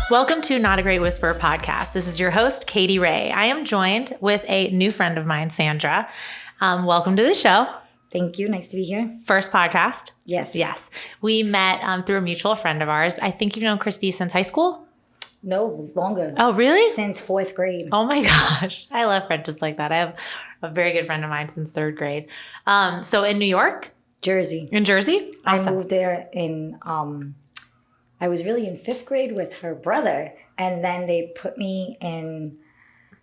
Welcome to Not a Great Whisperer podcast. This is your host, Katy Ray. I am joined with a new friend of mine, Sandra. Welcome to the show. Thank you. Nice to be here. First podcast. Yes. Yes. We met through a mutual friend of ours. I think you've known Christy since high school? No, longer. Oh, really? Since 4th grade. Oh my gosh. I love friendships like that. I have a very good friend of mine since 3rd grade. So in New York? Jersey. In Jersey? Awesome. I moved there I was really in 5th grade with her brother, and then they put me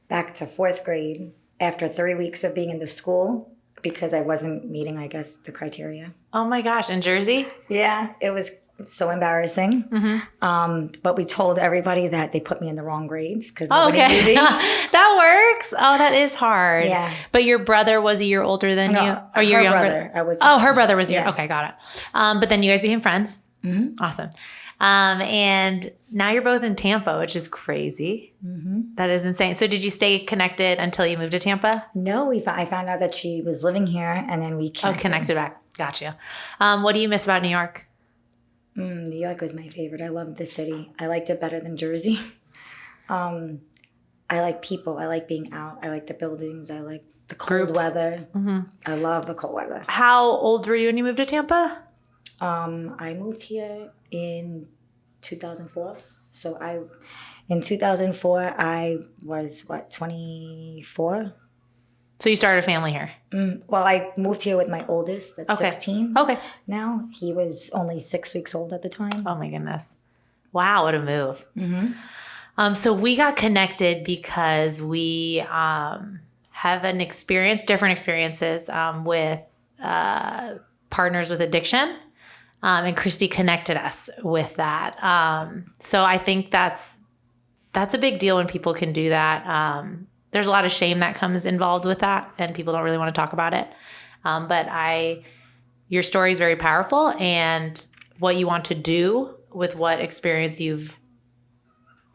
back to 4th grade after 3 weeks of being in the school because I wasn't meeting, I guess, the criteria. Oh my gosh, in Jersey? Yeah, it was so embarrassing. Mm-hmm. But we told everybody that they put me in the wrong grades because nobody knew me. That works. Oh, that is hard. Yeah. But your brother was a year older than you? Or your her younger? brother. Her brother was yeah. Okay, got it. But then you guys became friends. Mm-hmm. Awesome. And now you're both in Tampa, which is crazy. Mm-hmm. That is insane. So did you stay connected until you moved to Tampa? No, I found out that she was living here, and then we connected. Oh, connected back. Gotcha. What do you miss about New York? New York was my favorite. I loved the city. I liked it better than Jersey. I like people. I like being out. I like the buildings. I like the cold weather. Mm-hmm. I love the cold weather. How old were you when you moved to Tampa? I moved here in 2004. So in 2004, I was, 24? So you started a family here? Well, I moved here with my oldest at 16. Okay. Now, he was only 6 weeks old at the time. Oh my goodness. Wow, what a move. Mm-hmm. So we got connected because we have different experiences with partners with addiction. And Christy connected us with that. So I think that's a big deal when people can do that. There's a lot of shame that comes involved with that, and people don't really want to talk about it. But your story is very powerful, and what you want to do with what experience you've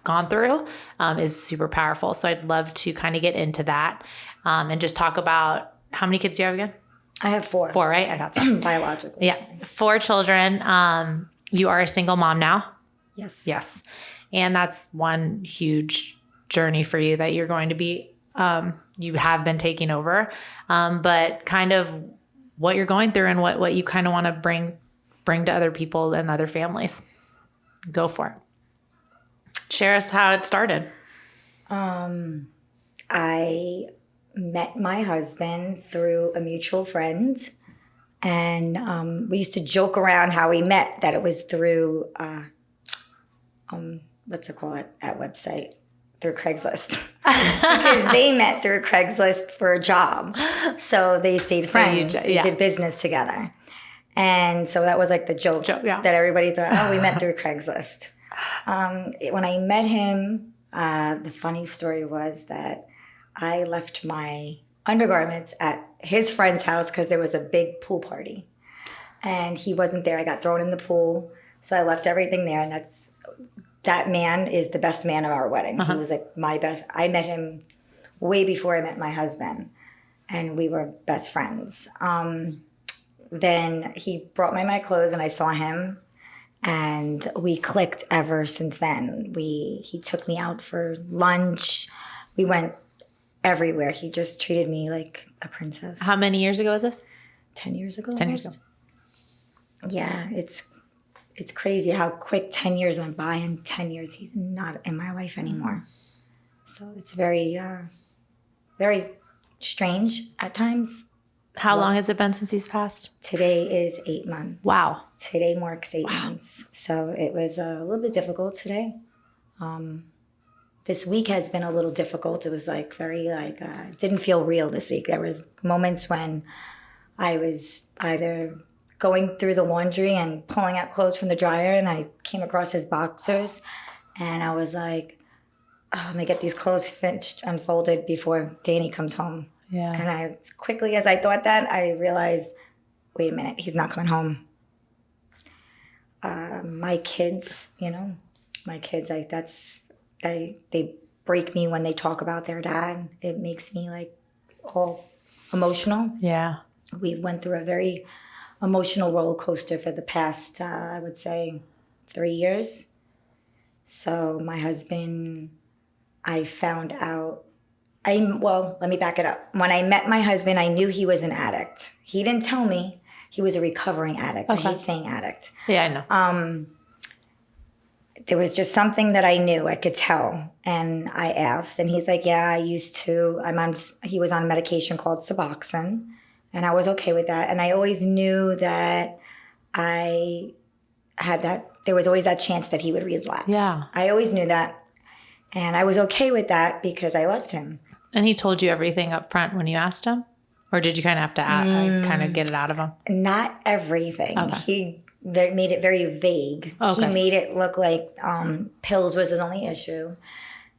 gone through is super powerful. So I'd love to kind of get into that and just talk about how many kids do you have again? I have 4. 4, right? I thought so. Biologically. Yeah. 4 children. You are a single mom now? Yes. Yes. And that's one huge journey for you that you're going to be, you have been taking over. But kind of what you're going through and what you kind of want to bring to other people and other families. Go for it. Share us how it started. I met my husband through a mutual friend, and we used to joke around how we met, that it was through what's it called, that website, through Craigslist. Because they met through Craigslist for a job, so they stayed friends. They did business together, and so that was like the joke that everybody thought, oh, we met through Craigslist. When I met him, the funny story was that I left my undergarments at his friend's house because there was a big pool party. And he wasn't there. I got thrown in the pool. So I left everything there. And that man is the best man of our wedding. He was like my best. I met him way before I met my husband. And we were best friends. Then he brought me my clothes and I saw him. And we clicked ever since then. He took me out for lunch. We went everywhere. He just treated me like a princess. How many years ago was this? 10 years ago. 10 years ago. Yeah, it's crazy how quick 10 years went by. In 10 years, he's not in my life anymore. So it's very, very strange at times. How long has it been since he's passed? Today is 8 months. Wow. Today marks 8 months. So it was a little bit difficult today. This week has been a little difficult. It was didn't feel real this week. There was moments when I was either going through the laundry and pulling out clothes from the dryer, and I came across his boxers, and I was like, oh, I'm gonna get these clothes finished, unfolded before Danny comes home. Yeah. And as quickly as I thought that, I realized, wait a minute, he's not coming home. My kids, they break me when they talk about their dad. It makes me like all emotional. Yeah. We went through a very emotional roller coaster for the past, I would say, 3 years. So my husband, I found out, let me back it up. When I met my husband, I knew he was an addict. He didn't tell me he was a recovering addict. Okay. I hate saying addict. Yeah, I know. There was just something that I knew, I could tell. And I asked, and he's like, yeah, he was on medication called Suboxone, and I was okay with that. And I always knew that there was always that chance that he would relapse. Yeah. I always knew that. And I was okay with that because I loved him. And he told you everything up front when you asked him? Or did you kind of have to kind of get it out of him? Not everything. Okay. He made it very vague. Okay. He made it look like pills was his only issue.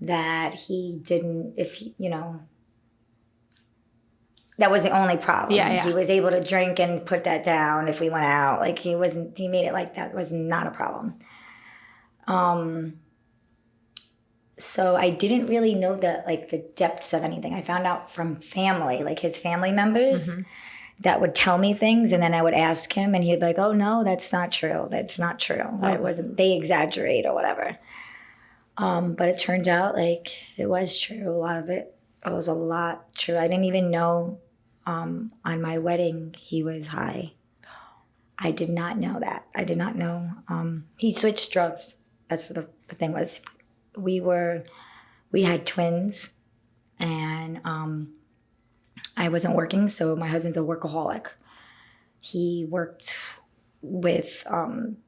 That he didn't, that was the only problem. Yeah. He was able to drink and put that down if we went out. Like he made it like that was not a problem. So I didn't really know the depths of anything. I found out from family, like his family members that would tell me things, and then I would ask him and he'd be like, oh no, that's not true. That's not true. Oh. It wasn't, they exaggerate or whatever. But it turned out like it was true. A lot of it was a lot true. I didn't even know on my wedding he was high. I did not know that. I did not know. He switched drugs. That's what the thing was. We had twins, and I wasn't working, so my husband's a workaholic. He worked with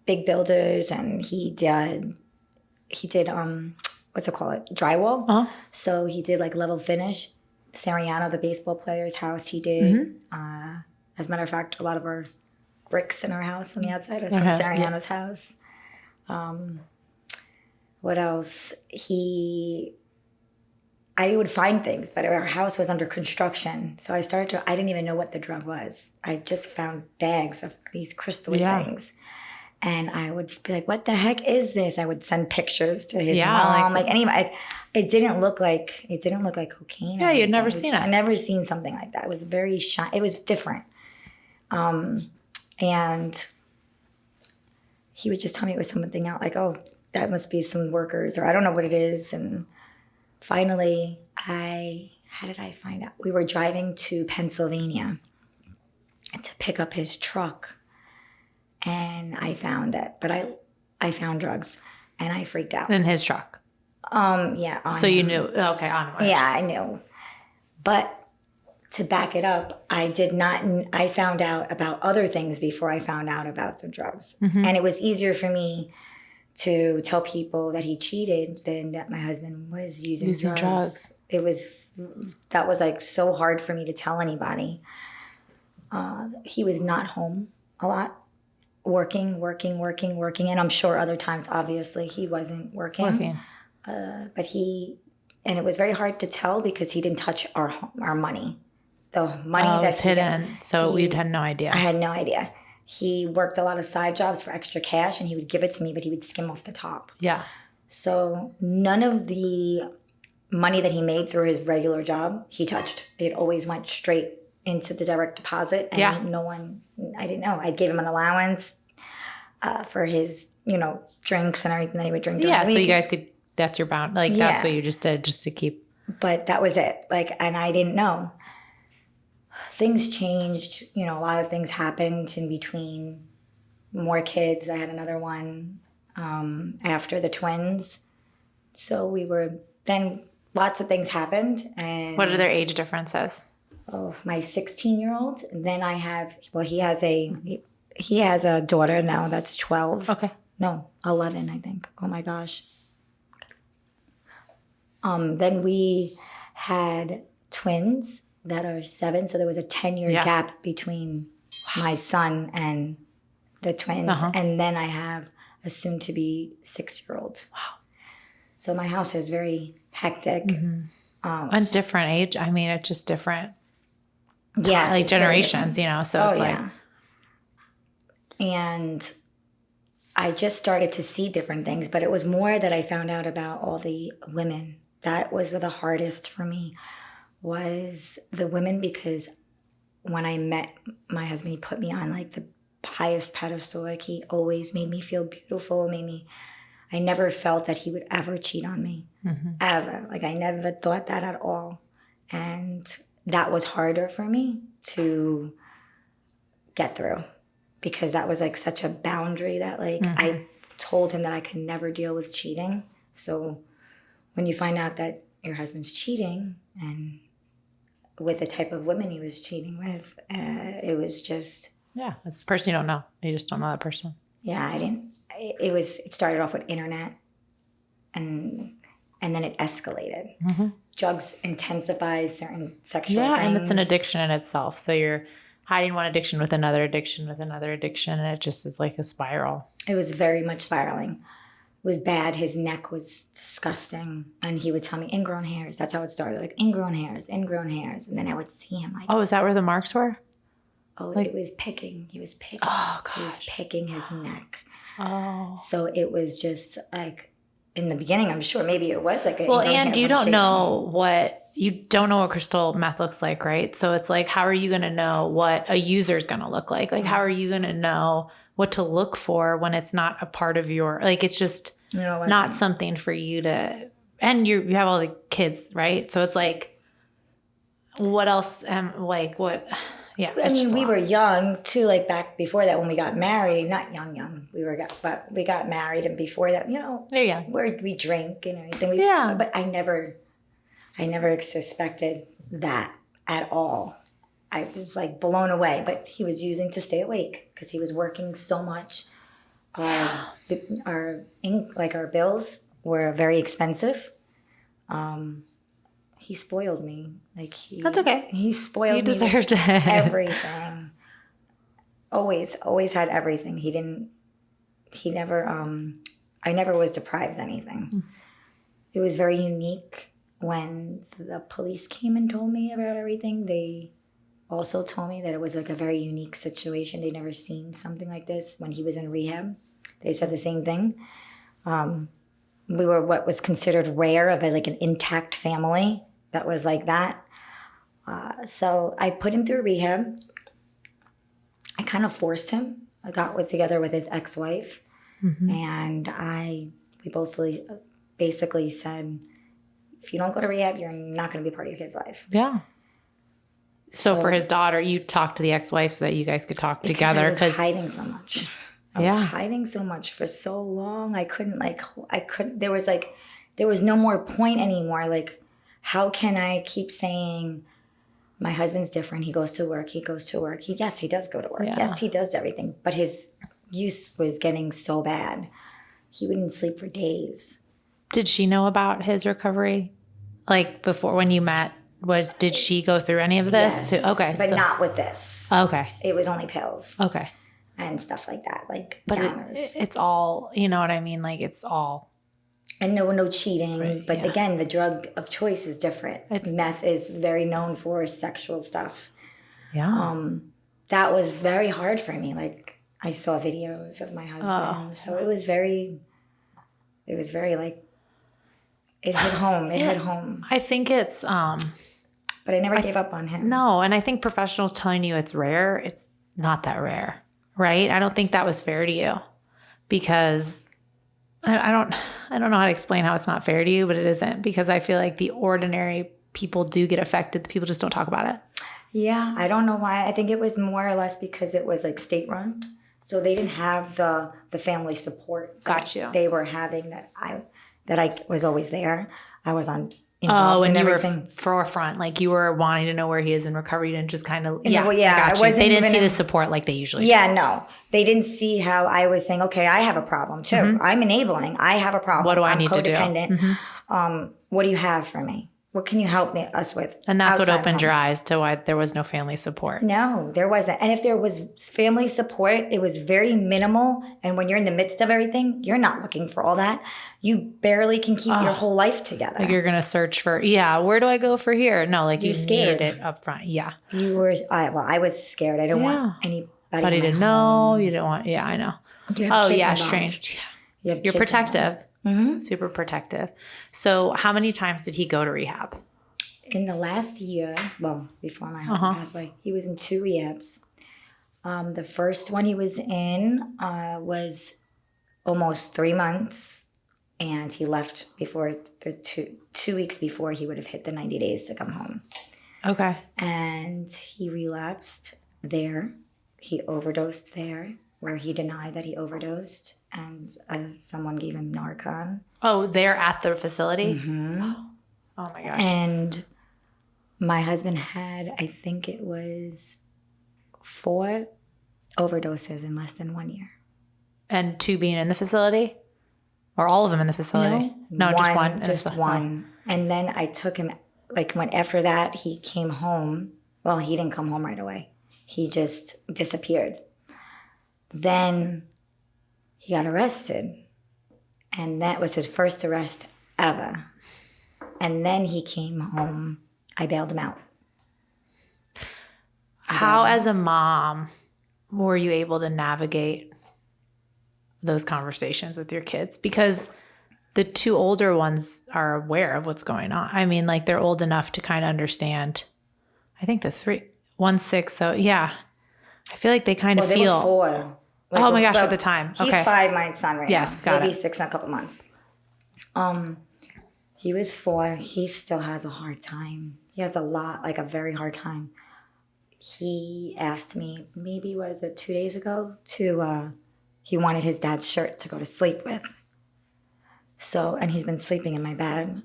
big builders, and he did what's it called, drywall. Uh-huh. So he did like level finish. Sariano, the baseball player's house, he did. As a matter of fact, a lot of our bricks in our house on the outside was from Sariano's house. What else? I would find things, but our house was under construction. So I didn't even know what the drug was. I just found bags of these crystal things. And I would be like, what the heck is this? I would send pictures to his mom. It didn't look like cocaine. Yeah, you'd never seen it. I'd never seen something like that. It was very shiny. It was different. And he would just tell me it was something else, like, oh, that must be some workers, or I don't know what it is. And finally, how did I find out? We were driving to Pennsylvania to pick up his truck, and I found it. But I found drugs, and I freaked out. In his truck? Yeah. So you knew? Okay, on him. Yeah, I knew. But to back it up, I found out about other things before I found out about the drugs. And it was easier for me to tell people that he cheated than that my husband was using drugs. That was like so hard for me to tell anybody. He was not home a lot, working. And I'm sure other times, obviously, he wasn't working. But and it was very hard to tell because he didn't touch our money. The money that's hidden. So we had no idea. I had no idea. He worked a lot of side jobs for extra cash, and he would give it to me, but he would skim off the top. Yeah. So none of the money that he made through his regular job, he touched. It always went straight into the direct deposit, and I didn't know. I gave him an allowance for his, drinks and everything that he would drink. Yeah, so you guys could, that's your bound. Like, that's what you just did, just to keep. But that was it. And I didn't know. Things changed, a lot of things happened in between. More kids. I had another one after the twins. So then lots of things happened. And what are their age differences? Oh, my 16-year-old. And then I have, he has a daughter now that's 12. Okay. No, 11, I think. Oh my gosh. Then we had twins that are 7, so there was a 10-year gap between my son and the twins. And then I have a soon-to-be 6-year-old. Wow. So my house is very hectic. And different age. I mean, it's just different. Yeah. Like generations, so it's like. And I just started to see different things, but it was more that I found out about all the women. That was the hardest for me. Was the women, because when I met my husband, he put me on like the highest pedestal. Like he always made me feel beautiful, I never felt that he would ever cheat on me, ever. Like I never thought that at all. And that was harder for me to get through because that was like such a boundary that like I told him that I could never deal with cheating. So when you find out that your husband's cheating and with the type of women he was cheating with, it was just... Yeah, it's the person you don't know. You just don't know that person. Yeah, it started off with internet and then it escalated. Drugs intensify certain sexual things. And it's an addiction in itself. So you're hiding one addiction with another addiction with another addiction, and it just is like a spiral. It was very much spiraling. It was bad. His neck was disgusting. And he would tell me, ingrown hairs. That's how it started. Like, ingrown hairs. And then I would see him like... Oh, is that where the marks were? Oh, like, it was picking. He was picking. Oh, gosh. He was picking his neck. Oh. So it was just like, in the beginning, I'm sure maybe it was like... Well, and you don't know what crystal meth looks like, right? So it's like, how are you going to know what a user is going to look like? Like, how are you going to know what to look for when it's not a part of your... Like, it's just not something for you to... And you have all the kids, right? So it's like, what else? What... Yeah, I mean, we were young too. Like back before that, when we got married, not young, but we got married, and before that, they're young. We drink and everything. But I never suspected that at all. I was like blown away. But he was using to stay awake because he was working so much. Our bills were very expensive. He spoiled me. That's okay. He spoiled me. You deserved it. Everything. Always had everything. I never was deprived of anything. It was very unique when the police came and told me about everything. They also told me that it was like a very unique situation. They'd never seen something like this when he was in rehab. They said the same thing. We were what was considered rare of an intact family that was like that. So I put him through rehab. I kind of forced him. I got together with his ex-wife, and we both basically said, if you don't go to rehab, you're not going to be part of your kid's life. Yeah. So for his daughter, you talked to the ex-wife so that you guys could talk together. I was hiding so much. I was hiding so much for so long. I couldn't, there was no more point anymore. Like, how can I keep saying, my husband's different. He goes to work. Yes, he does go to work. Yeah. Yes, he does everything. But his use was getting so bad. He wouldn't sleep for days. Did she know about his recovery? Like before when you met, did she go through any of this? Yes, Okay. But not with this. Okay. It was only pills. Okay. And stuff like that, but downers. It's all, you know what I mean? Like it's all. And no cheating. Right, but again, the drug of choice is different. Meth is very known for sexual stuff. Yeah. That was very hard for me. Like I saw videos of my husband. So it was very like, it hit home. It hit home. I think it's, but I never gave up on him. No. And I think professionals telling you it's rare, it's not that rare. Right? I don't think that was fair to you because I don't know how to explain how it's not fair to you, but it isn't, because I feel like the ordinary people do get affected. The people just don't talk about it. Yeah. I don't know why. I think it was more or less because it was like state run. So they didn't have the family support. Got you. They were having that I was always there. I was on and you everything. Were forefront, like you were wanting to know where he is in recovery. You didn't just kind of, I got you. They didn't see the support like they usually do. Yeah, no. They didn't see how I was saying, okay, I have a problem too. I'm enabling. I have a problem. What do I need to do? I'm codependent. What do you have for me? What can you help us with? And that's what opened your eyes to why there was no family support. No, there wasn't. And if there was family support, it was very minimal. And when you're in the midst of everything, you're not looking for all that. You barely can keep your whole life together. Like you're going to search for, where do I go for here? No, like you scared. needed it up front. Yeah. You were, I was scared. I didn't want anybody. But he didn't know. You didn't want, I know. Strange. You're protective. Mm-hmm. Super protective. So how many times did he go to rehab? In the last year, well, before my husband passed away, he was in 2 rehabs. The first one he was in was almost 3 months, and he left before the 2 weeks before he would have hit the 90 days to come home. Okay. And he relapsed there. He overdosed there, where he denied that he overdosed, and someone gave him Narcan. Oh, they're at the facility? Mm-hmm. Oh my gosh. And my husband had, I think it was 4 overdoses in less than 1 year. And 2 being in the facility? Or all of them in the facility? No, just one. Just one. And then I took him, after that, he came home. Well, he didn't come home right away. He just disappeared. Then he got arrested. And that was his first arrest ever. And then he came home. I bailed him out. How, as a mom, were you able to navigate those conversations with your kids? Because the 2 older ones are aware of what's going on. I mean, they're old enough to kind of understand. I think the 1's 6. So yeah, I feel like they kind of feel. They were 4. Oh my gosh, at the time. He's 5, my son, right now. Yes, got Maybe it. 6 in a couple months. He was 4. He still has a hard time. He has a very hard time. He asked me, maybe, 2 days ago, he wanted his dad's shirt to go to sleep with. So, and he's been sleeping in my bed.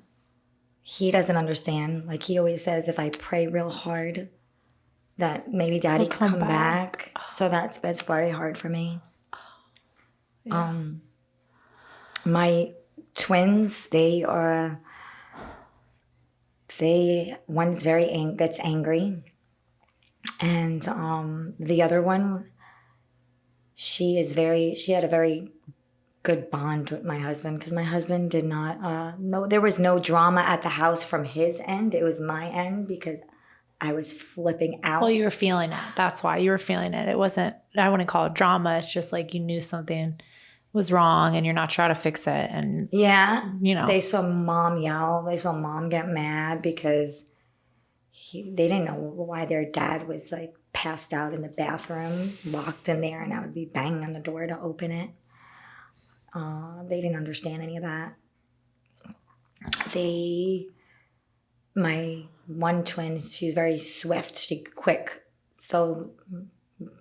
He doesn't understand. He always says, if I pray real hard, that maybe daddy He'll can come back. So that's very hard for me. Yeah. My twins, one's gets angry. And the other one, she had a very good bond with my husband, because my husband did not, there was no drama at the house from his end. It was my end, because I was flipping out. Well, you were feeling it. That's why you were feeling it. It wasn't, I wouldn't call it drama. It's just you knew something was wrong and you're not sure how to fix it. And yeah, they saw mom yell. They saw mom get mad because they didn't know why their dad was passed out in the bathroom, locked in there, and I would be banging on the door to open it. They didn't understand any of that. My one twin, she's very swift, she's quick. So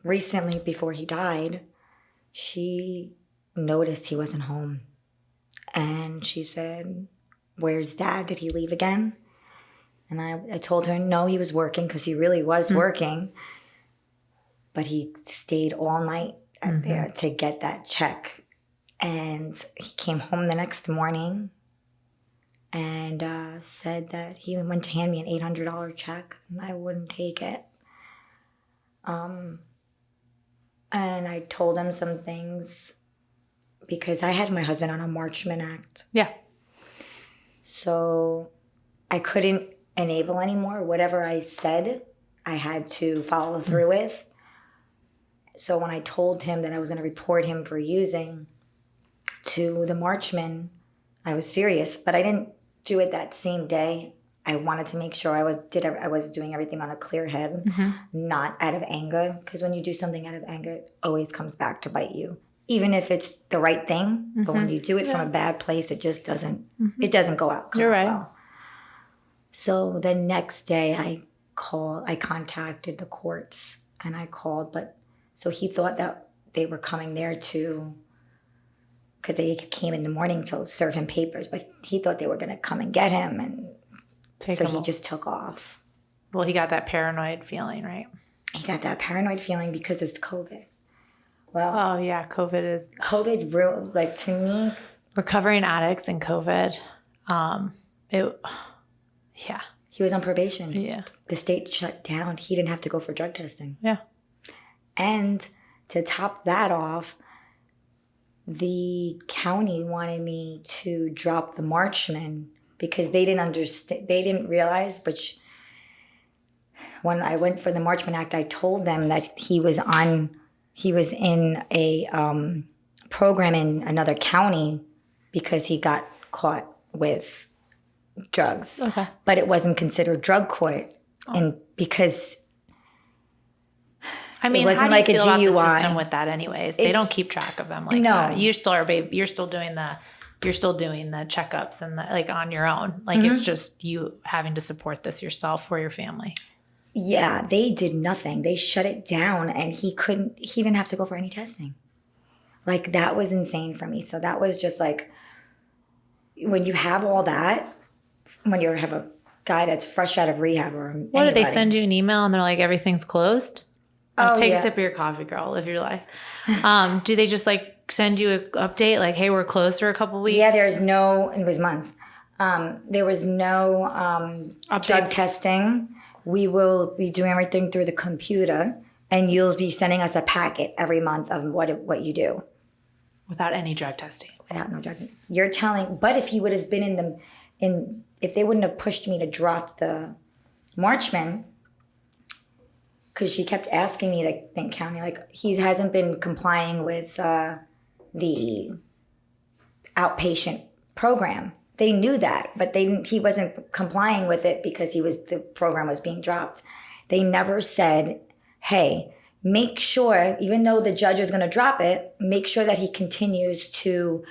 recently, before he died, she noticed he wasn't home. And she said, "Where's Dad? Did he leave again?" And I told her, no, he was working, because he really was working. But he stayed all night there to get that check. And he came home the next morning and said that he went to hand me an $800 check, and I wouldn't take it. And I told him some things, because I had my husband on a Marchman Act. Yeah. So I couldn't enable anymore. Whatever I said, I had to follow through with. So when I told him that I was going to report him for using to the Marchman, I was serious, but I didn't do it that same day. I wanted to make sure I was doing everything on a clear head, not out of anger, because when you do something out of anger, it always comes back to bite you, even if it's the right thing. But when you do it from a bad place, it just doesn't. It doesn't go out. You're right. Well. So the next day, I contacted the courts, and I called, so he thought that they were coming there because they came in the morning to serve him papers, but he thought they were going to come and get him, and he just took off. Well, he got that paranoid feeling, right? He got that paranoid feeling because it's COVID. Well, oh yeah, COVID real, to me, recovering addicts and COVID. Yeah. He was on probation. Yeah. The state shut down. He didn't have to go for drug testing. Yeah. And to top that off, the county wanted me to drop the Marchman because they didn't understand. They didn't realize, but when I went for the Marchman Act, I told them that he was in a program in another county because he got caught with drugs. Okay. But it wasn't considered drug court. And because I mean, it wasn't how do like you feel a about the DUI. system with that anyways? They don't keep track of them like No. that. You still are, babe. You're still doing the checkups and like on your own. Like it's just you having to support this yourself for your family. Yeah, they did nothing. They shut it down, and he didn't have to go for any testing. Like, that was insane for me. So that was just like, when you have all that, when you have a guy that's fresh out of rehab or anybody. What, did they send you an email and they're like, everything's closed? Take a sip of your coffee, girl. Live your life. Do they just like send you an update like, hey, we're closed for a couple weeks? Yeah, it was months. There was no drug testing. We will be doing everything through the computer, and you'll be sending us a packet every month of what you do. Without any drug testing. Without no drug. You're telling, but if he would have been if they wouldn't have pushed me to drop the Marchman, because she kept asking me, like, think county, like, he hasn't been complying with the outpatient program. They knew that, but he wasn't complying with it because the program was being dropped. They never said, hey, make sure, even though the judge is going to drop it, make sure that he continues to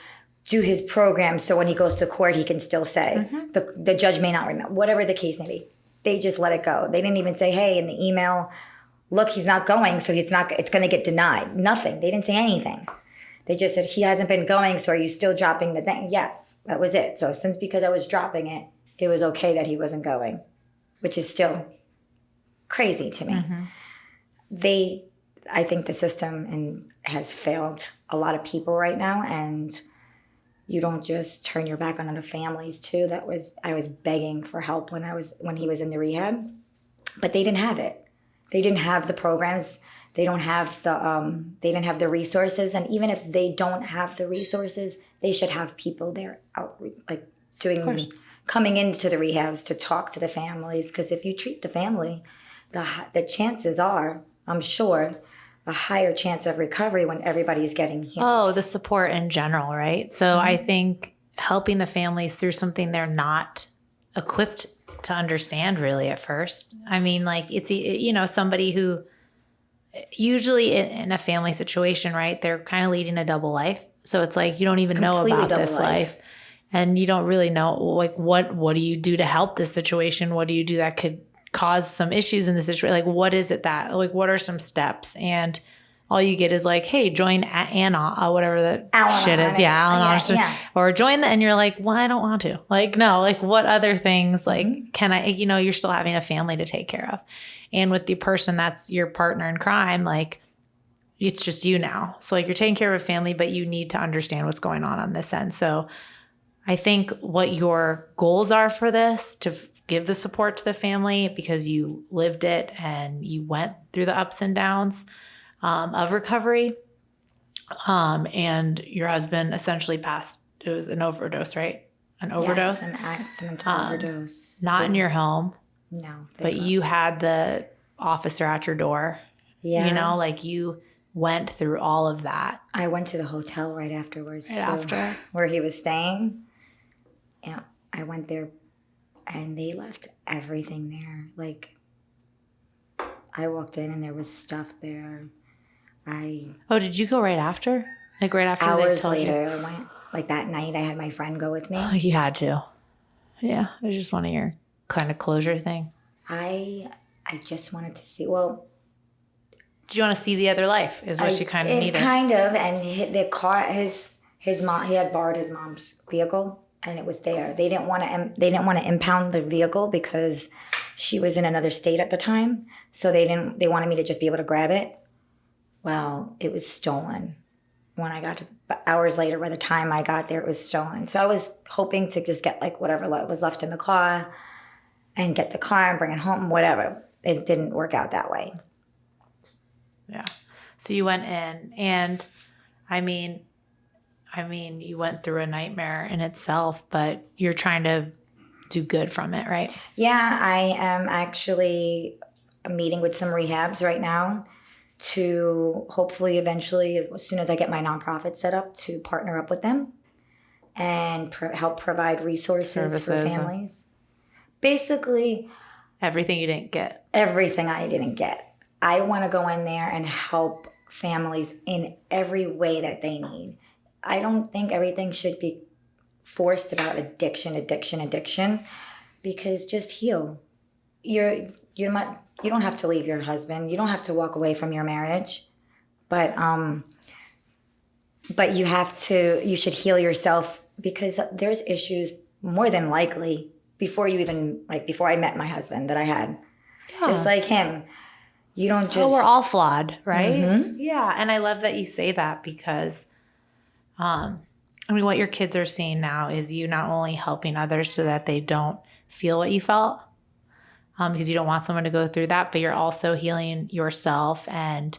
do his program so when he goes to court, he can still say, the judge may not remember, whatever the case may be. They just let it go. They didn't even say, hey, in the email, look, he's not going, so it's going to get denied. Nothing. They didn't say anything. They just said, he hasn't been going, so are you still dropping the thing? Yes, that was it. So because I was dropping it, it was okay that he wasn't going, which is still crazy to me. I think the system has failed a lot of people right now, and you don't just turn your back on other families too. I was begging for help when he was in the rehab, but they didn't have it. They didn't have the programs. They don't have they didn't have the resources. And even if they don't have the resources, they should have people there out, like coming into the rehabs to talk to the families. Because if you treat the family, the chances are, I'm sure, a higher chance of recovery when everybody's getting healed. Oh, the support in general, right? So I think helping the families through something they're not equipped to understand really at first. I mean, like, it's, somebody who usually in a family situation, right, they're kind of leading a double life. So it's like, you don't even know about this life. And you don't really know, like, what do you do to help this situation? What do you do that could cause some issues in the situation? Like, what is it what are some steps? And all you get is like, hey, join Anna, whatever that shit is. Yeah, Al-Anon. Yeah. Or join and you're like, well, I don't want to. Like, no, like, what other things, like, can I, you're still having a family to take care of. And with the person that's your partner in crime, like, it's just you now. So, like, you're taking care of a family, but you need to understand what's going on this end. So I think what your goals are for this, to give the support to the family because you lived it and you went through the ups and downs of recovery. And your husband essentially passed. It was an overdose, right? An overdose? Yes, an accidental overdose. Not in your home. No. But you had the officer at your door. Yeah. Like, you went through all of that. I went to the hotel right afterwards. After? Where he was staying. Yeah. I went there and they left everything there. Like, I walked in and there was stuff there. Oh, did you go right after? Like, right after hours they told later, you? I went. Like, that night, I had my friend go with me. Oh, you had to. Yeah. It was just one of your kind of closure thing. I just wanted to see, well... Do you want to see the other life is what you kind of needed? Kind of. And the car, his mom, he had borrowed his mom's vehicle and it was there. They didn't want to impound the vehicle because she was in another state at the time. So they wanted me to just be able to grab it. Well, it was stolen. When I got hours later, by the time I got there, it was stolen. So I was hoping to just get like whatever was left in the car and get the car and bring it home, whatever. It didn't work out that way. Yeah. So you went in and I mean, you went through a nightmare in itself, but you're trying to do good from it, right? Yeah, I am actually meeting with some rehabs right now to hopefully eventually, as soon as I get my nonprofit set up, to partner up with them and help provide resources for families. Basically, everything you didn't get. Everything I didn't get. I want to go in there and help families in every way that they need. I don't think everything should be forced about addiction, because just heal. You don't have to leave your husband. You don't have to walk away from your marriage, but you should heal yourself, because there's issues more than likely before I met my husband that I had. Yeah. Just like him. You don't just... we're all flawed, right? Mm-hmm. Yeah. And I love that you say that, because, what your kids are seeing now is you not only helping others so that they don't feel what you felt, because you don't want someone to go through that, but you're also healing yourself and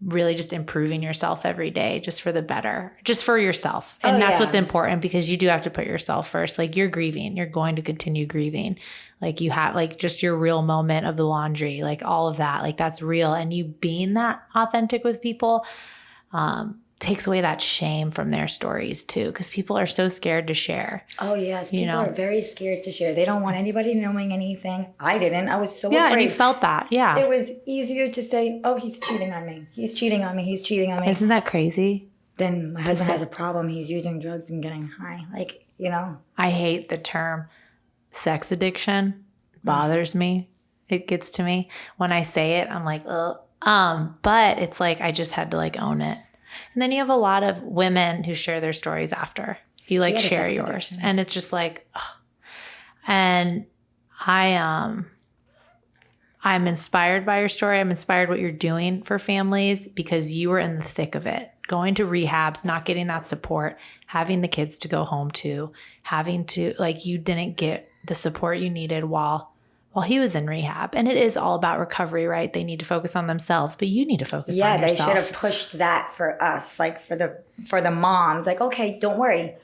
really just improving yourself every day, just for the better, just for yourself. And that's what's important, because you do have to put yourself first. Like, you're grieving, you're going to continue grieving. Like, you have just your real moment of the laundry, like all of that, like that's real. And you being that authentic with people, takes away that shame from their stories too, because people are so scared to share. Oh yes, people are very scared to share. They don't want anybody knowing anything. I didn't. I was so afraid. Yeah, and you felt that. Yeah, it was easier to say, "Oh, he's cheating on me. He's cheating on me. He's cheating on me." Isn't that crazy? Then my husband has a problem. He's using drugs and getting high. I hate the term sex addiction. Bothers me. It gets to me when I say it. I'm like, ugh. But it's like I just had to own it. And then you have a lot of women who share their stories after you share yours. Addiction. And it's just like, ugh. And I'm inspired by your story. I'm inspired what you're doing for families, because you were in the thick of it, going to rehabs, not getting that support, having the kids to go home to, having to, you didn't get the support you needed while he was in rehab. And it is all about recovery, right? They need to focus on themselves, but you need to focus on yourself. Yeah, they should have pushed that for us, for the moms. Okay, don't worry.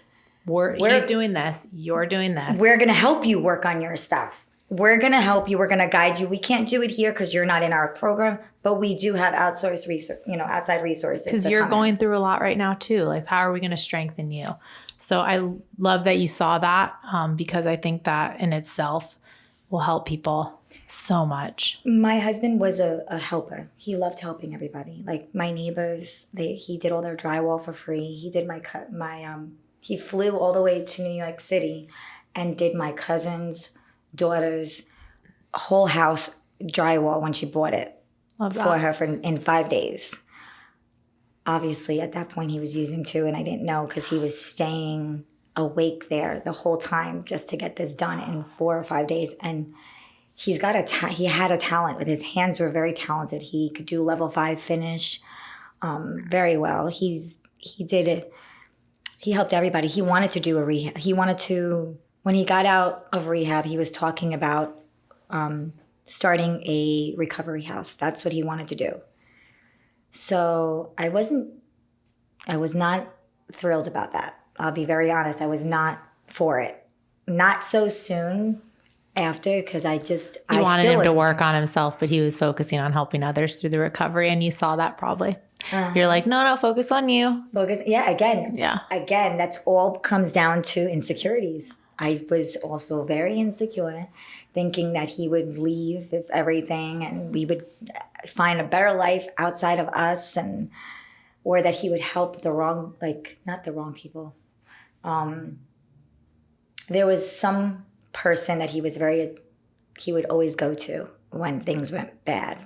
He's doing this. You're doing this. We're going to help you work on your stuff. We're going to help you. We're going to guide you. We can't do it here because you're not in our program, but we do have outside resources. Because you're going through a lot right now too. How are we going to strengthen you? So I love that you saw that, because I think that in itself will help people so much. My husband was a helper. He loved helping everybody. My neighbors, he did all their drywall for free. He did he flew all the way to New York City and did my cousin's daughter's whole house drywall when she bought it for her in 5 days. Obviously, at that point, he was using too, and I didn't know, because he was staying awake there the whole time just to get this done in 4 or 5 days. And he had a talent with his hands. Were very talented. He could do level 5 finish very well. He did it. He helped everybody. He wanted to do a rehab. When he got out of rehab, he was talking about starting a recovery house. That's what he wanted to do. So I was not thrilled about that. I'll be very honest. I was not for it. Not so soon after, because You wanted him to work on himself, but he was focusing on helping others through the recovery, and you saw that probably. You're like, no, focus on you. Again, that's all comes down to insecurities. I was also very insecure, thinking that he would leave with everything and we would find a better life outside of us, or that he would help not the wrong people. There was some person that he would always go to when things went bad,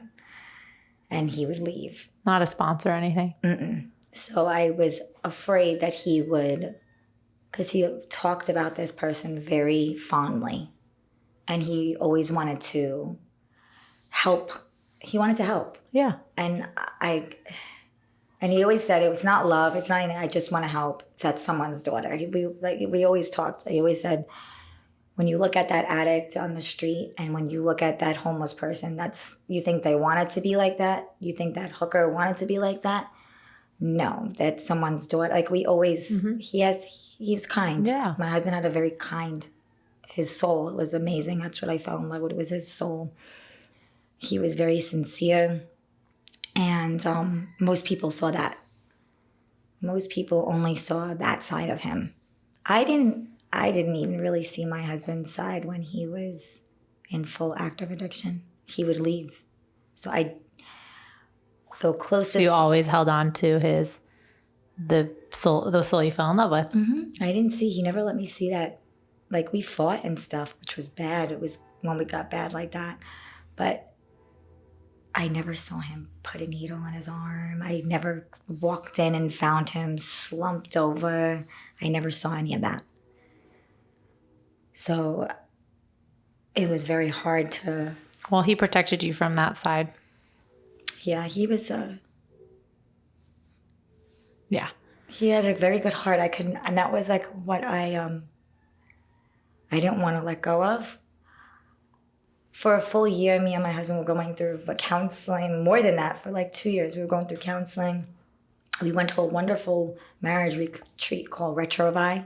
and he would leave. Not a sponsor or anything? Mm-mm. So I was afraid that he would, because he talked about this person very fondly, and he always wanted to help. He wanted to help. Yeah. And he always said, it's not love. It's not anything. I just want to help. That's someone's daughter. We always talked. He always said, when you look at that addict on the street and when you look at that homeless person, you think they wanted to be like that? You think that hooker wanted to be like that? No, that's someone's daughter. We always, he was kind. Yeah. My husband had a very kind, his soul was amazing. That's what I fell in love with, was his soul. He was very sincere. And most people saw that. Most people only saw that side of him. I didn't even really see my husband's side when he was in full active addiction. He would leave. So So you always held on to the soul you fell in love with. Mm-hmm. He never let me see that. Like, we fought and stuff, which was bad. It was when we got bad like that. But I never saw him put a needle in his arm. I never walked in and found him slumped over. I never saw any of that. So it was very hard to... Well, he protected you from that side. Yeah, he was Yeah. He had a very good heart. And that was like what I didn't want to let go of. For a full year, me and my husband were going through counseling. More than that, for like 2 years, we were going through counseling. We went to a wonderful marriage retreat called Retrovi,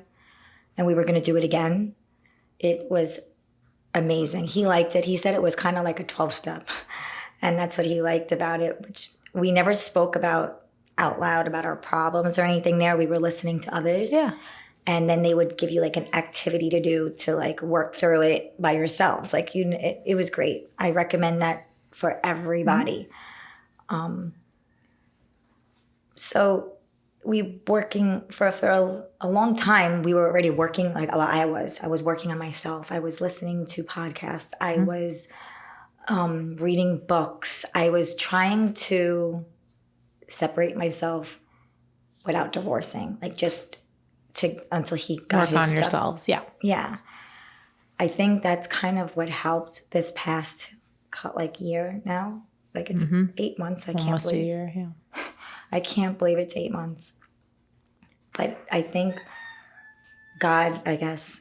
and we were going to do it again. It was amazing. He liked it. He said it was kind of like a 12-step, and that's what he liked about it, which we never spoke about out loud about our problems or anything there. We were listening to others. Yeah. And then they would give you like an activity to do to like work through it by yourselves. Like it was great. I recommend that for everybody. Mm-hmm. So we working for a long time. We were already working. Like, well, I was working on myself. I was listening to podcasts. I was reading books. I was trying to separate myself without divorcing. Like just until he got work his on stuff. Yourselves. Yeah. Yeah. I think that's kind of what helped this past year now. Like it's 8 months. Almost a year. Yeah. I can't believe it's 8 months. But I think God, I guess,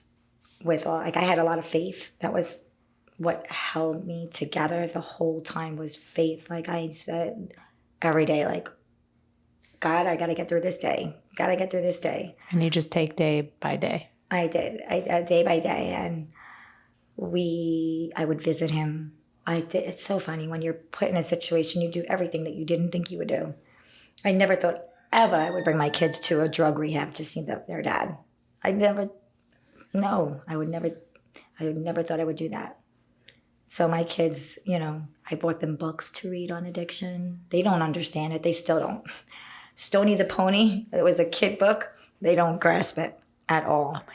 I had a lot of faith. That was what held me together the whole time, was faith. Like I said every day, like, God, I got to get through this day. Got to get through this day. And you just take day by day. I did. Day by day. And I would visit him. It's so funny. When you're put in a situation, you do everything that you didn't think you would do. I never thought ever I would bring my kids to a drug rehab to see their dad. I never thought I would do that. So my kids, I bought them books to read on addiction. They don't understand it. They still don't. Stony the Pony, it was a kid book. They don't grasp it at all. Oh my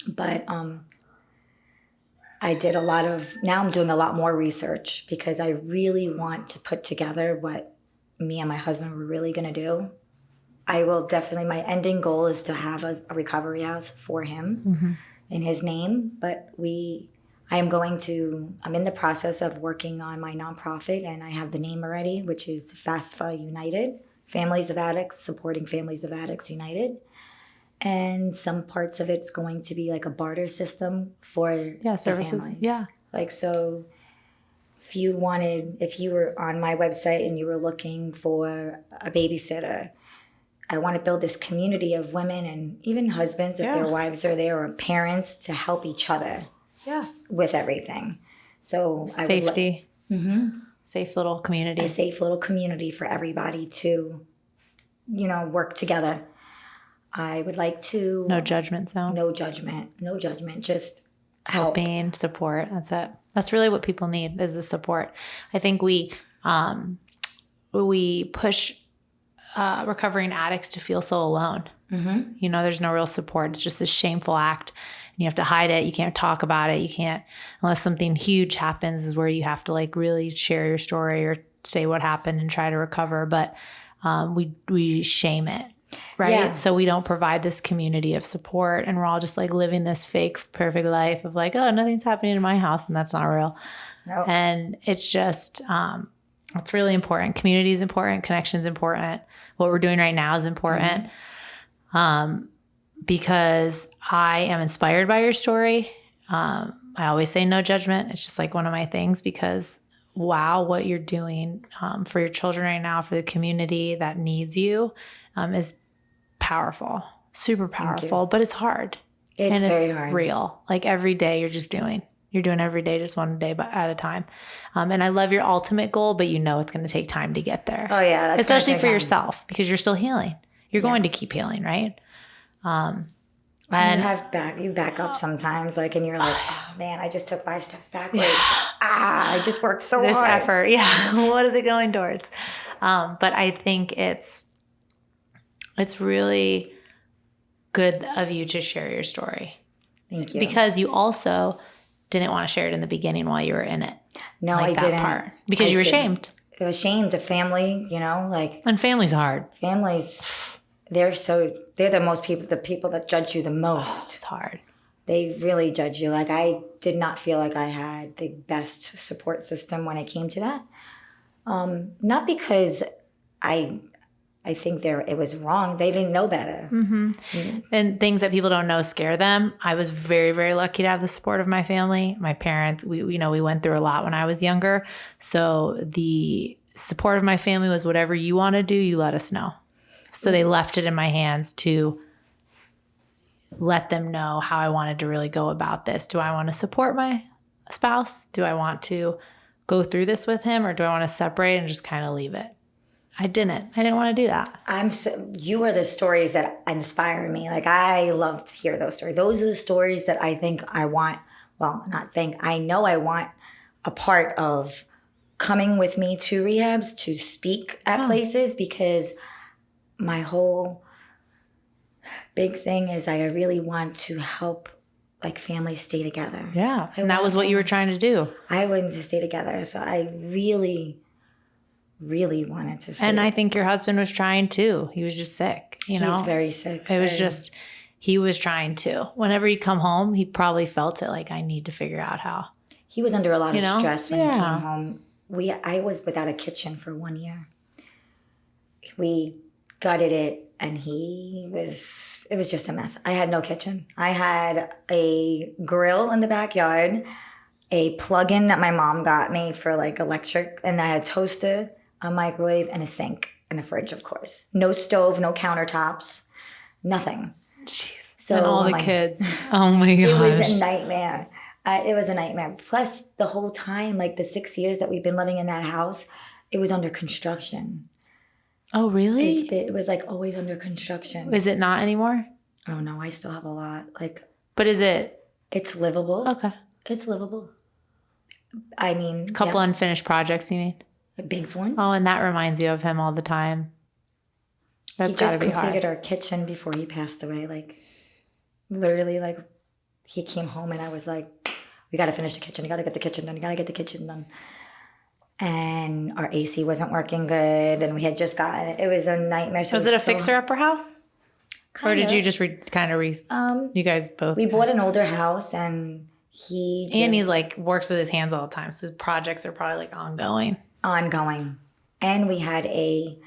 God. But now I'm doing a lot more research because I really want to put together what me and my husband were really going to do. I will definitely, my ending goal is to have a recovery house for him in his name. But I'm in the process of working on my nonprofit, and I have the name already, which is FasfaUnited, Families of Addicts Supporting Families of Addicts United. And some parts of it's going to be like a barter system for services. Families. Yeah. Like, so if you were on my website and you were looking for a babysitter, I want to build this community of women and even husbands, if their wives are there, or parents, to help each other. Yeah. With everything. So safety. Safe little community. A safe little community for everybody to, work together. I would like to... No judgment zone. No judgment. Just helping, support. That's it. That's really what people need, is the support. I think we push recovering addicts to feel so alone. There's no real support. It's just this shameful act. You have to hide it. You can't talk about it. You can't, unless something huge happens, is where you have to like really share your story or say what happened and try to recover. But we shame it, right? Yeah. So we don't provide this community of support, and we're all just like living this fake, perfect life of like, oh, nothing's happening in my house, and that's not real. Nope. And it's just, it's really important. Community is important. Connection is important. What we're doing right now is important. Because I am inspired by your story. I always say no judgment. It's just like one of my things, because wow, what you're doing for your children right now, for the community that needs you, is powerful, super powerful, but it's hard. It's very hard. Real. Like every day you're doing every day, just one day at a time. And I love your ultimate goal, but it's going to take time to get there. Oh yeah. Especially for yourself, because you're still healing. You're going to keep healing, right? And you back up sometimes, like, and you're like, oh man, I just took 5 steps backwards. I just worked so hard. This effort, what is it going towards? But I think it's really good of you to share your story. Thank you. Because you also didn't want to share it in the beginning while you were in it. No, I didn't. Part. Because you were ashamed. I was ashamed of family, And family's hard. Families, they're the people that judge you the most. It's hard. They really judge you. Like, I did not feel like I had the best support system when it came to that. Not because I think it was wrong. They didn't know better. Mm-hmm. Mm-hmm. And things that people don't know scare them. I was very, very lucky to have the support of my family. My parents, we went through a lot when I was younger. So the support of my family was, whatever you want to do, you let us know. So they left it in my hands to let them know how I wanted to really go about this. Do I want to support my spouse? Do I want to go through this with him? Or do I want to separate and just kind of leave it? I didn't want to do that. You are the stories that inspire me. Like, I love to hear those stories. Those are the stories that I think I want. Well, I know I want a part of coming with me to rehabs to speak at places, because my whole big thing is I really want to help, like, families stay together. Yeah. And that was what you were trying to do. I wanted to stay together. So I really wanted to stay. And I think your husband was trying too. He was just sick, He was very sick. It was just, he was trying to. Whenever he'd come home, he probably felt it like, I need to figure out how. He was under a lot of stress when he came home. I was without a kitchen for 1 year. We gutted it, and it was just a mess. I had no kitchen. I had a grill in the backyard, a plug-in that my mom got me for, like, electric, and I had a toaster, a microwave, and a sink, and a fridge, of course. No stove, no countertops, nothing. Jeez. So and all the kids. Oh my gosh. It was a nightmare. It was a nightmare. Plus, the whole time, like the 6 years that we've been living in that house, it was under construction. Oh, really? It was, like, always under construction. Is it not anymore? Oh, no, I still have a lot. But is it? It's livable. Okay. It's livable. I mean. A couple unfinished projects, you mean? Big ones. Oh, and that reminds you of him all the time. That's gotta be hard. He just completed our kitchen before he passed away. Like, literally, like, he came home and I was like, we got to finish the kitchen. You got to get the kitchen done. You got to get the kitchen done. And our AC wasn't working good, and we had just gotten it. It was a nightmare. So was it a fixer-upper house? Or did you just you guys both? We bought an older house, and he's like works with his hands all the time, so his projects are probably like ongoing. And we had a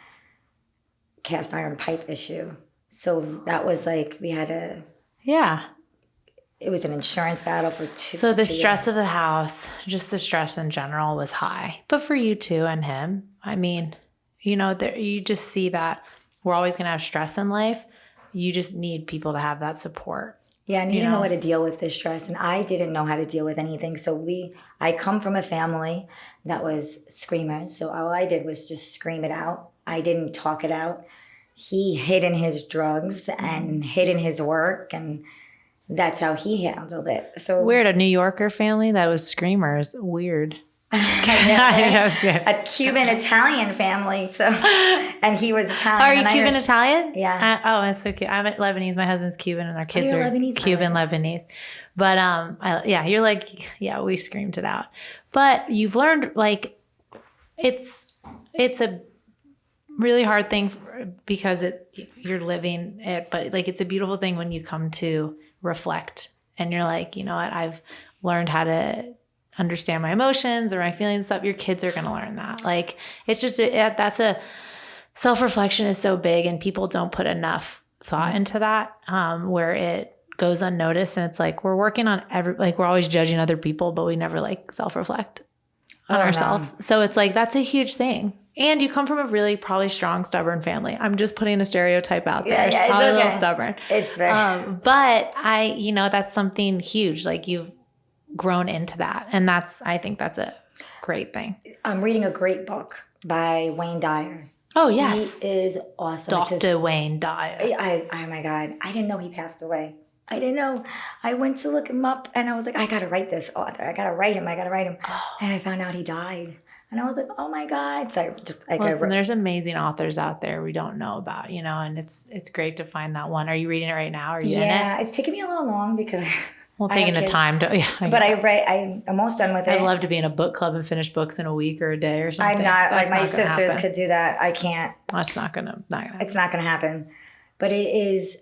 cast iron pipe issue, so that was like we had a It was an insurance battle for 2 years. So the stress of the house, just the stress in general, was high. But for you too and him, I mean, you just see that we're always going to have stress in life. You just need people to have that support. Yeah, and you didn't know how to deal with the stress, and I didn't know how to deal with anything. So I come from a family that was screamers, so all I did was just scream it out. I didn't talk it out. He hid in his drugs and hid in his work, and that's how he handled it. So weird, a New Yorker family that was screamers. Weird. A Cuban Italian family. So, and he was Italian. Are you Cuban Italian? Yeah. That's so cute. I'm Lebanese. My husband's Cuban, and our kids are Cuban Lebanese. But you're like, we screamed it out. But you've learned, like, it's a really hard thing because you're living it, but like it's a beautiful thing when you come to reflect and you're like, you know what, I've learned how to understand my emotions or my feelings and stuff. Your kids are going to learn that. Like, it's just, that's a self-reflection is so big, and people don't put enough thought into that, where it goes unnoticed. And it's like, we're working on we're always judging other people, but we never like self-reflect on ourselves. No. So it's like, that's a huge thing. And you come from a really probably strong, stubborn family. I'm just putting a stereotype out there. Yeah, probably a little stubborn. It's very. But that's something huge. Like, you've grown into that. And I think that's a great thing. I'm reading a great book by Wayne Dyer. Oh, yes. He is awesome. Dr. Wayne Dyer. Oh my God. I didn't know he passed away. I didn't know. I went to look him up and I was like, I got to write this author. I got to write him. And I found out he died. And I was like, oh my God. So I just like, listen, there's amazing authors out there we don't know about, and it's great to find that one. Are you reading it right now? Are you in it? Yeah, it's taken me a little long because taking the time to, but I'm almost done with it. I'd love to be in a book club and finish books in a week or a day or something. I'm not, like my sisters could do that. I can't. That's not gonna happen. It's not gonna happen. But it is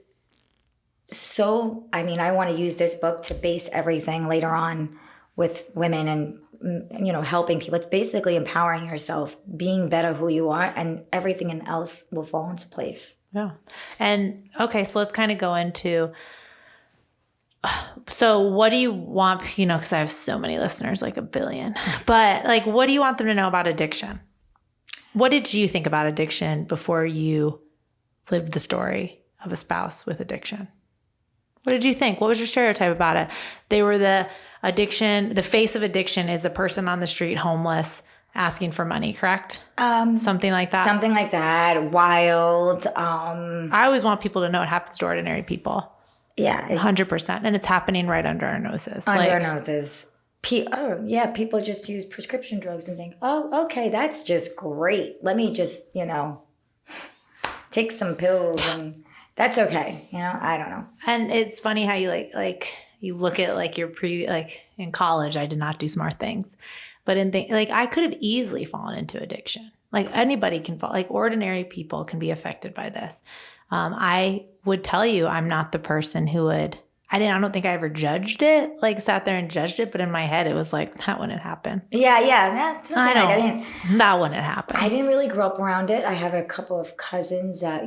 so, I want to use this book to base everything later on with women and, helping people. It's basically empowering yourself, being better who you are, and everything else will fall into place. Yeah. And okay, so let's kind of go into, so what do you want, because I have so many listeners, like 1 billion, but like, what do you want them to know about addiction? What did you think about addiction before you lived the story of a spouse with addiction? What did you think? What was your stereotype about it? They were the face of addiction is the person on the street, homeless, asking for money, correct? Something like that. Something like that. Wild. I always want people to know it happens to ordinary people. Yeah. 100%. And it's happening right under our noses. Under our noses. People just use prescription drugs and think, oh, okay, that's just great. Let me just, take some pills and that's okay. I don't know. And it's funny how you like you look at like your in college, I did not do smart things, but I could have easily fallen into addiction. Like anybody can fall, like ordinary people can be affected by this. I would tell you, I'm not the person who would, I don't think I ever judged it, like sat there and judged it, but in my head, it was like, that wouldn't happen. Yeah. That's that wouldn't happen. I didn't really grow up around it. I have a couple of cousins that,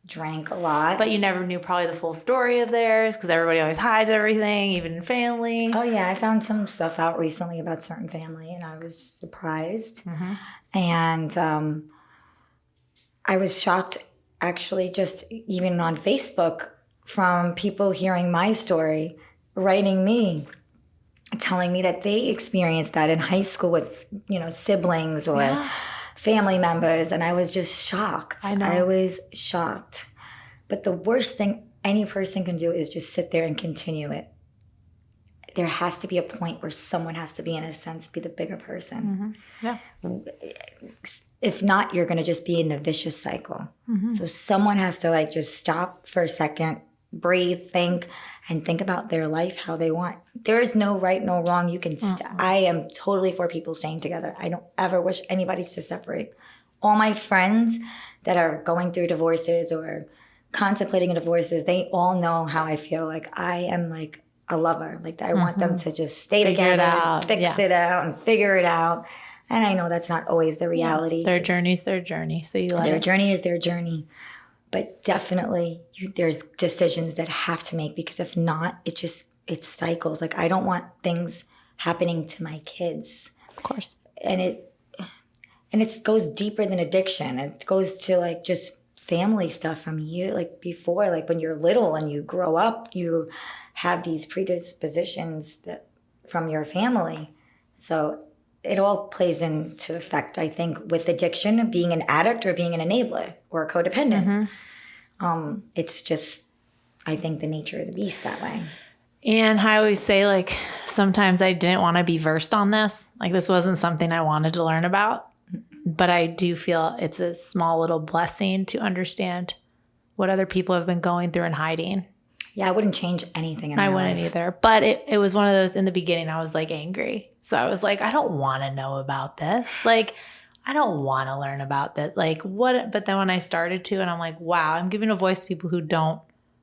drank a lot. But you never knew probably the full story of theirs because everybody always hides everything, even in family. Oh, yeah. I found some stuff out recently about certain family and I was surprised. Mm-hmm. And I was shocked, actually, just even on Facebook from people hearing my story, writing me, telling me that they experienced that in high school with, siblings or family members. And I was just shocked. I know. I was shocked. But the worst thing any person can do is just sit there and continue it. There has to be a point where someone has to be, in a sense, be the bigger person. Mm-hmm. Yeah. If not, you're going to just be in the vicious cycle. Mm-hmm. So someone has to just stop for a second, breathe, think about their life, how they want. There is no right, no wrong. You can. I am totally for people staying together. I don't ever wish anybody to separate. All my friends that are going through divorces or contemplating divorces, they all know how I feel. Like I am like a lover. Like I want them to just stay together, fix it out, and figure it out. And I know that's not always the reality. Their journey's their journey. So their journey is their journey. But definitely there's decisions that have to make, because if not, it cycles. Like I don't want things happening to my kids. Of course. And it goes deeper than addiction. It goes to just family stuff from you, before, when you're little and you grow up, you have these predispositions from your family. So it all plays into effect, I think, with addiction, being an addict or being an enabler or a codependent. Mm-hmm. It's just, I think, the nature of the beast that way. And I always say, sometimes I didn't want to be versed on this. This wasn't something I wanted to learn about. But I do feel it's a small little blessing to understand what other people have been going through and hiding. Yeah, I wouldn't change anything in my life. I wouldn't either. But it was one of those, in the beginning, I was angry. So I was I don't want to know about this. I don't want to learn about that. What? But then when I started to, and I'm like, wow, I'm giving a voice to people who don't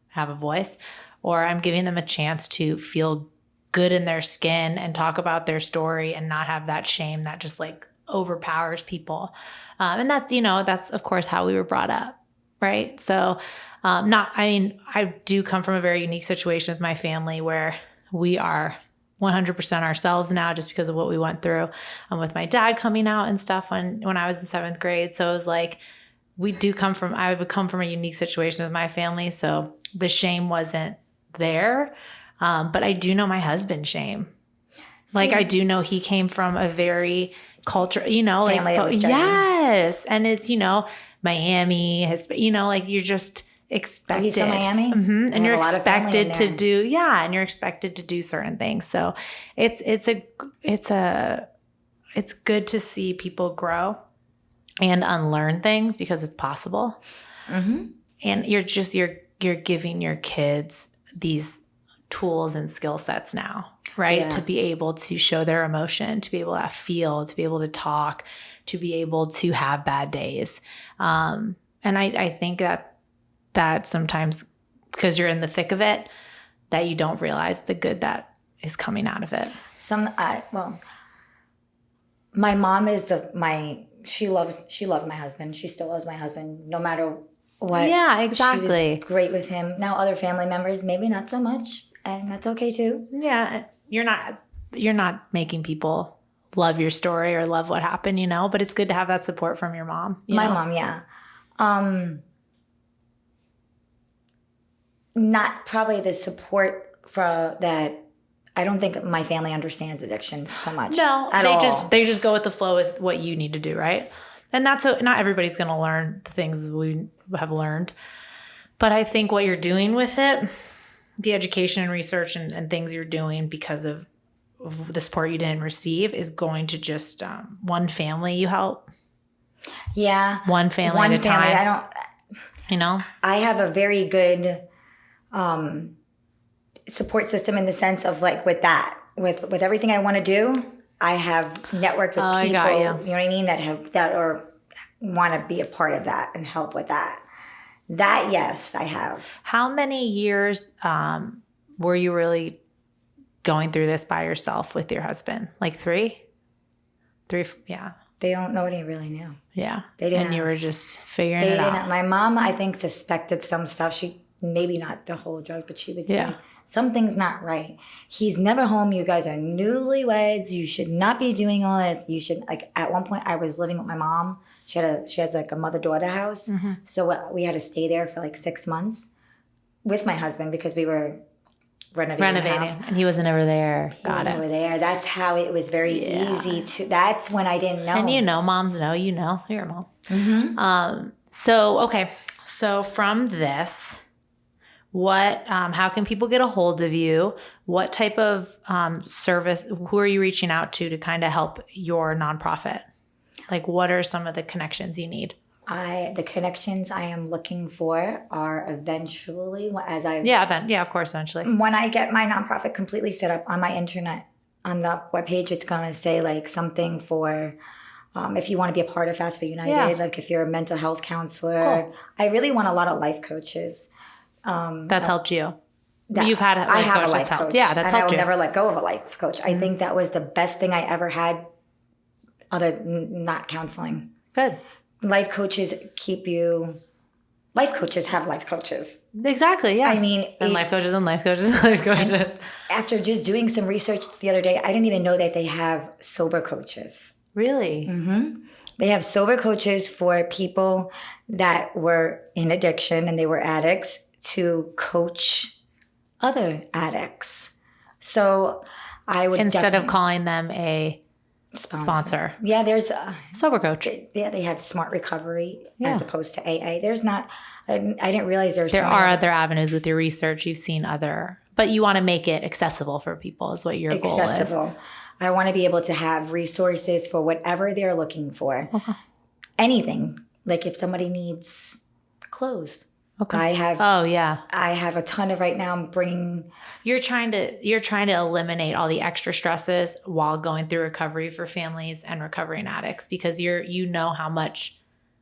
have a voice, or I'm giving them a chance to feel good in their skin and talk about their story and not have that shame that just overpowers people. And that's of course how we were brought up. Right. So I do come from a very unique situation with my family where we are 100% ourselves now, just because of what we went through, with my dad coming out and stuff when I was in 7th grade. So it was I would come from a unique situation with my family. So the shame wasn't there. But I do know my husband's shame. I do know he came from a very culture, family. Yes. And it's, Miami has, you're just, expected. He's from Miami? Mm-hmm. And you're expected to do, and you're expected to do certain things. So it's good to see people grow and unlearn things because it's possible. Mm-hmm. And you're giving your kids these tools and skill sets now, right? Yeah. To be able to show their emotion, to be able to feel, to be able to talk, to be able to have bad days. And I think that sometimes because you're in the thick of it, that you don't realize the good that is coming out of it. My mom is she loved my husband. She still loves my husband, no matter what. Yeah, exactly. She was great with him. Now other family members, maybe not so much, and that's okay too. Yeah, you're not making people love your story or love what happened, but it's good to have that support from your mom. My mom, yeah. Not probably the support for that. I don't think my family understands addiction so much. No, they just go with the flow with what you need to do, right? And not everybody's going to learn the things we have learned. But I think what you're doing with it, the education and research and things you're doing because of the support you didn't receive is going to just one family you help. Yeah. One family at a time. I have a very good support system in the sense of like with everything I want to do, I have networked with people, you know what I mean, that want to be a part of that and help with that. That, yes, I have. How many years were you really going through this by yourself with your husband? Like 3? 3, yeah. Nobody really knew. Yeah. They didn't. And you were just figuring it out. My mom, I think, suspected some stuff. She, maybe not the whole drug, but she would say, something's not right. He's never home. You guys are newlyweds. You should not be doing all this. You should, like, at one point I was living with my mom. She has like a mother-daughter house. Mm-hmm. So we had to stay there for like 6 months with my husband because we were renovating the house. And he wasn't ever there. Got it. Over there. That's how it was very easy to. That's when I didn't know. And moms know. You're a mom. Mm-hmm. So from this, what? How can people get a hold of you? What type of service? Who are you reaching out to kind of help your nonprofit? Like, what are some of the connections you need? The connections I am looking for are eventually, of course, eventually. When I get my nonprofit completely set up on my internet, on the webpage, it's going to say like something for if you want to be a part of FasfaUnited, like if you're a mental health counselor. Cool. I really want a lot of life coaches. That's helped you. You've had a life coach that's helped. Yeah, that's helped you. I will never let go of a life coach. I think that was the best thing I ever had other than not counseling. Good. Life coaches have life coaches. Exactly, yeah. I mean... life coaches and life coaches and life coaches. After just doing some research the other day, I didn't even know that they have sober coaches. Really? Mm-hmm. They have sober coaches for people that were in addiction and they were addicts to coach other addicts. So I would instead of calling them a sponsor. Yeah, there's a sober coach. They have Smart Recovery as opposed to AA. There's not. I didn't realize there are other avenues with your research. You've seen but you want to make it accessible for people. Is what your goal is. I want to be able to have resources for whatever they're looking for. Okay. Anything, like if somebody needs clothes. Okay. I have a ton of right now. I'm bringing. You're trying to eliminate all the extra stresses while going through recovery for families and recovering addicts because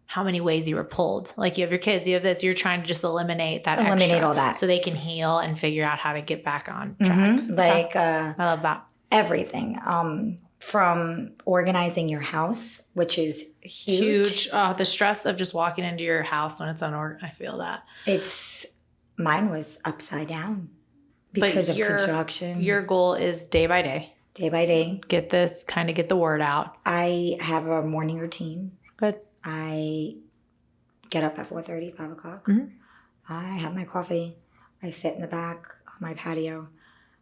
how many ways you were pulled. Like you have your kids, you have this. You're trying to just eliminate all that so they can heal and figure out how to get back on track. Mm-hmm. I love that. Everything. From organizing your house, which is huge. The stress of just walking into your house when it's unorganized, I feel that. Mine was upside down because of construction. Your goal is day by day. Day by day. Get the word out. I have a morning routine. Good. I get up at 4:30, 5 o'clock. Mm-hmm. I have my coffee. I sit in the back on my patio.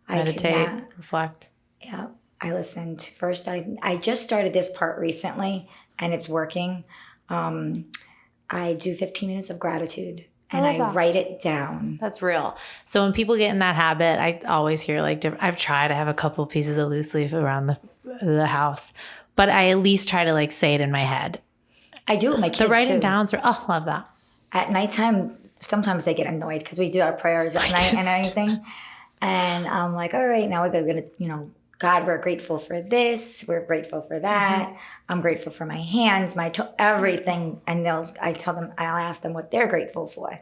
Meditate, reflect. Yeah. I listen to first. I just started this part recently, and it's working. I do 15 minutes of gratitude and I write it down. That's real. So when people get in that habit, I always hear like I've tried. I have a couple of pieces of loose leaf around the house, but I at least try to like say it in my head. I do with my kids The writing too. downs are, love that. At nighttime, sometimes they get annoyed because we do our prayers at night and everything. And I'm like, all right, now we're going to, God, we're grateful for this. We're grateful for that. I'm grateful for my hands, my everything. And I'll ask them what they're grateful for.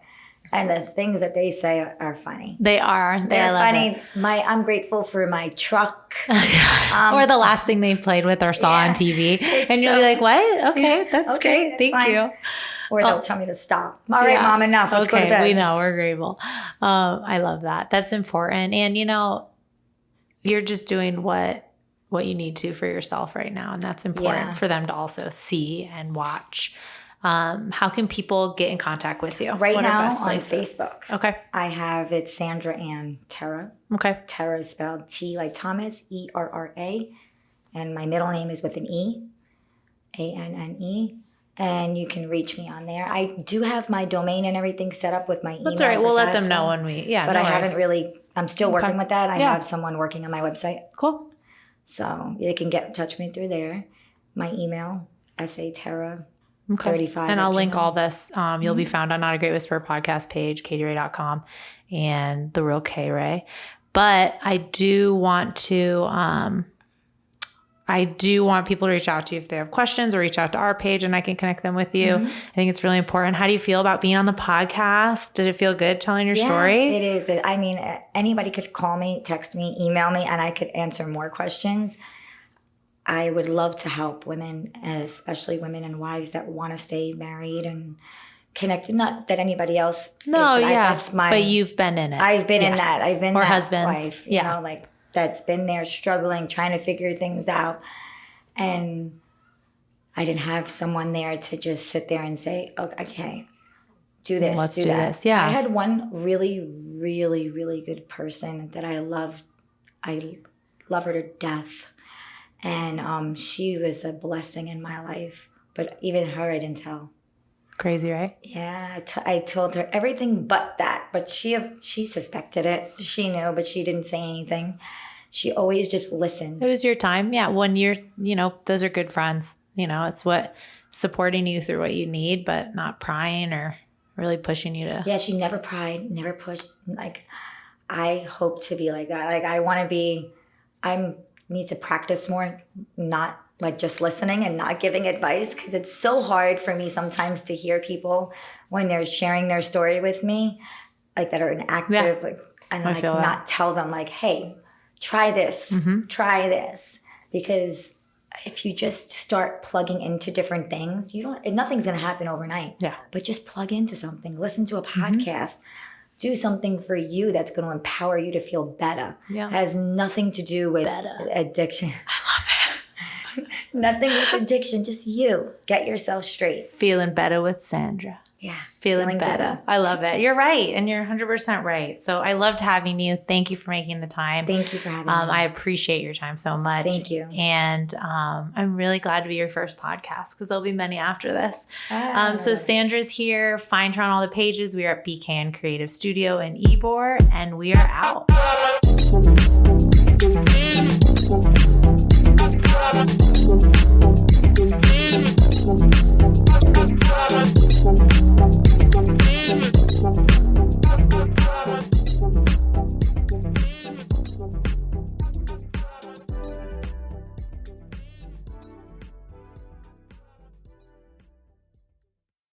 And the things that they say are funny. They are. They're funny. I'm grateful for my truck. Or the last thing they played with or saw on TV. And you'll be like, what? Okay, that's great. Thank you. Or they'll tell me to stop. All right, Mom, enough. Let's go to bed. We know. We're grateful. I love that. That's important. And, you're just doing what you need to for yourself right now. And that's important for them to also see and watch. How can people get in contact with you? Right now on Facebook. Okay. I have it Sandra and Tara. Okay. Tara is spelled T like Thomas, ERRA. And my middle name is with an E, ANNE. And you can reach me on there. I do have my domain and everything set up with my email. That's all right. We'll let them know when we, But I haven't really, I'm still working with that. I have someone working on my website. Cool. So they can get in touch with me through there. My email, SATara. Okay. 35. And I'll link all this. You'll be found on Not a Great Whisperer podcast page, katyray.com, and The Real K Ray. But I do want people to reach out to you if they have questions, or reach out to our page and I can connect them with you. I think it's really important. How do you feel about being on the podcast? Did it feel good telling your story? It is. I mean, anybody could call me, text me, email me, and I could answer more questions. I would love to help women, especially women and wives that want to stay married and connected. Not that anybody else No, is, but you've been in it. I've been in that. I've been that husbands. wife, that's been there struggling, trying to figure things out. And I didn't have someone there to just sit there and say, okay, do this, Let's do do that. this. Yeah. I had one really, really, really good person that I loved. I love her to death. And she was a blessing in my life. But even her, I didn't tell. Crazy, right? Yeah, I told her everything but that. But she suspected it. She knew, but she didn't say anything. She always just listened. It was your time. Yeah. When you're, those are good friends. It's what supporting you through what you need, but not prying or really pushing you to. Yeah, she never pried, never pushed. Like, I hope to be like that. Like, I need to practice more, not like just listening and not giving advice, because it's so hard for me sometimes to hear people when they're sharing their story with me, like that are inactive, and like not tell them like, hey, try this, try this. Because if you just start plugging into different things, nothing's going to happen overnight. Yeah. But just plug into something, listen to a podcast, do something for you that's going to empower you to feel better. Yeah. It has nothing to do with addiction. I love it. Nothing with addiction, just you. Get yourself straight. Feeling better with Sandra. Yeah. Feeling better. I love it. You're right. And you're 100% right. So I loved having you. Thank you for making the time. Thank you for having me. I appreciate your time so much. Thank you. And I'm really glad to be your first podcast, because there'll be many after this. So Sandra's here. Find her on all the pages. We are at BKN Creative Studio in Ybor, and we are out.